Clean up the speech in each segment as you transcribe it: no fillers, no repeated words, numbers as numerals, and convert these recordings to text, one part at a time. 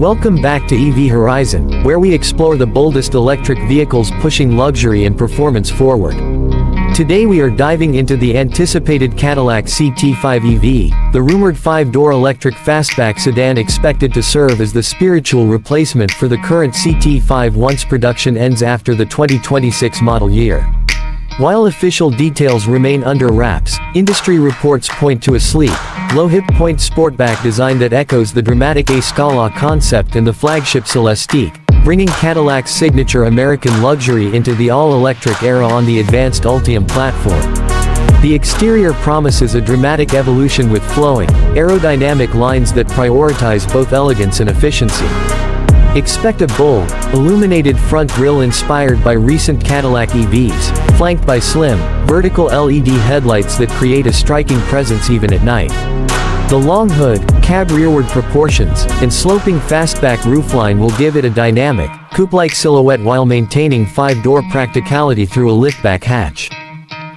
Welcome back to EV Horizon, where we explore the boldest electric vehicles pushing luxury and performance forward. Today we are diving into the anticipated Cadillac CT5 EV, the rumored 5-door electric fastback sedan expected to serve as the spiritual replacement for the current CT5 once production ends after the 2026 model year. While official details remain under wraps, industry reports point to a sleek, low-hip point sportback design that echoes the dramatic A Scala concept and the flagship Celestiq, bringing Cadillac's signature American luxury into the all-electric era on the advanced Ultium platform. The exterior promises a dramatic evolution with flowing, aerodynamic lines that prioritize both elegance and efficiency. Expect a bold, illuminated front grille inspired by recent Cadillac EVs, flanked by slim, vertical LED headlights that create a striking presence even at night. The long hood, cab rearward proportions, and sloping fastback roofline will give it a dynamic, coupe-like silhouette while maintaining 5-door practicality through a liftback hatch.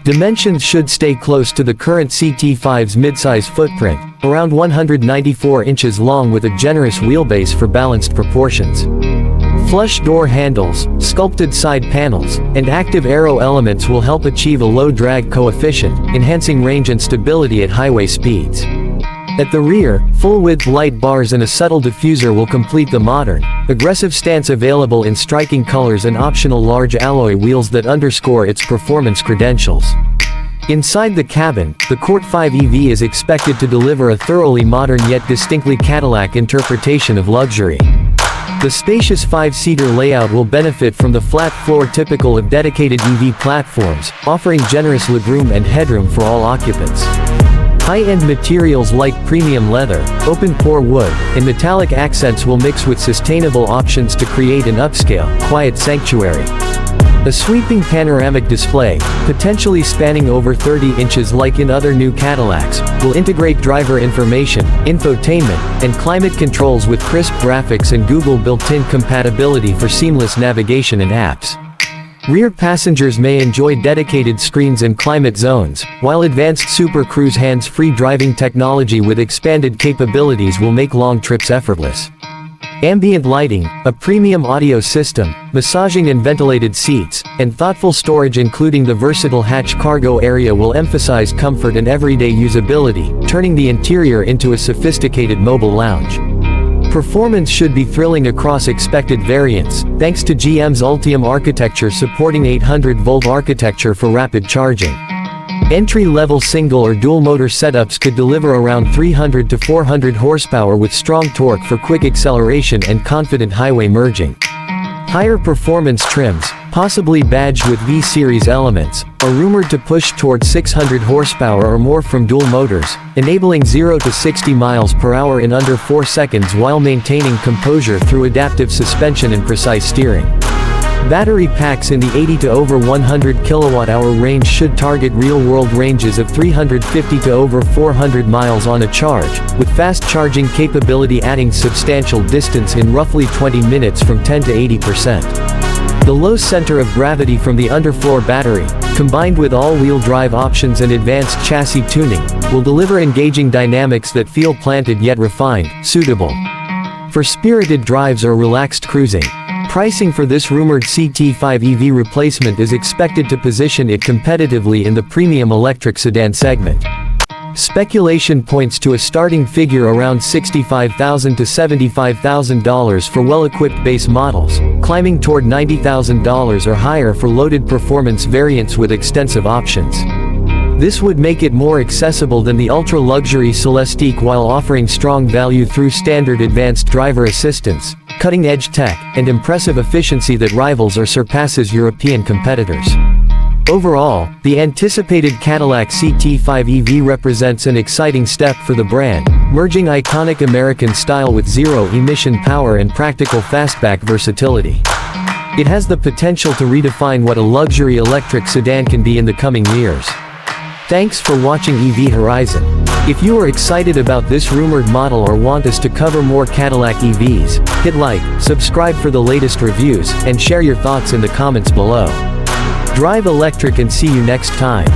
Dimensions should stay close to the current CT5's midsize footprint, around 194 inches long with a generous wheelbase for balanced proportions. Flush door handles, sculpted side panels, and active aero elements will help achieve a low drag coefficient, enhancing range and stability at highway speeds. At the rear, full-width light bars and a subtle diffuser will complete the modern, aggressive stance available in striking colors and optional large alloy wheels that underscore its performance credentials. Inside the cabin, the CT5 EV is expected to deliver a thoroughly modern yet distinctly Cadillac interpretation of luxury. The spacious 5-seater layout will benefit from the flat floor typical of dedicated EV platforms, offering generous legroom and headroom for all occupants. High-end materials like premium leather, open-pore wood, and metallic accents will mix with sustainable options to create an upscale, quiet sanctuary. A sweeping panoramic display, potentially spanning over 30 inches like in other new Cadillacs, will integrate driver information, infotainment, and climate controls with crisp graphics and Google built-in compatibility for seamless navigation and apps. Rear passengers may enjoy dedicated screens and climate zones, while advanced Super Cruise hands-free driving technology with expanded capabilities will make long trips effortless. Ambient lighting, a premium audio system, massaging and ventilated seats, and thoughtful storage including the versatile hatch cargo area will emphasize comfort and everyday usability, turning the interior into a sophisticated mobile lounge. Performance should be thrilling across expected variants, thanks to GM's Ultium architecture supporting 800-volt architecture for rapid charging. Entry-level single or dual-motor setups could deliver around 300 to 400 horsepower with strong torque for quick acceleration and confident highway merging. Higher performance trims, possibly badged with V-Series elements, are rumored to push towards 600 horsepower or more from dual motors, enabling 0 to 60 miles per hour in under 4 seconds while maintaining composure through adaptive suspension and precise steering. Battery packs in the 80 to over 100 kilowatt-hour range should target real-world ranges of 350 to over 400 miles on a charge, with fast charging capability adding substantial distance in roughly 20 minutes from 10 to 80%. The low center of gravity from the underfloor battery, combined with all-wheel drive options and advanced chassis tuning, will deliver engaging dynamics that feel planted yet refined, suitable for spirited drives or relaxed cruising. Pricing for this rumored CT5 EV replacement is expected to position it competitively in the premium electric sedan segment. Speculation points to a starting figure around $65,000 to $75,000 for well-equipped base models, climbing toward $90,000 or higher for loaded performance variants with extensive options. This would make it more accessible than the ultra-luxury Celestiq while offering strong value through standard advanced driver assistance, cutting-edge tech, and impressive efficiency that rivals or surpasses European competitors. Overall, the anticipated Cadillac CT5 EV represents an exciting step for the brand, merging iconic American style with zero-emission power and practical fastback versatility. It has the potential to redefine what a luxury electric sedan can be in the coming years. Thanks for watching EV Horizon. If you are excited about this rumored model or want us to cover more Cadillac EVs, hit like, subscribe for the latest reviews, and share your thoughts in the comments below. Drive electric and see you next time.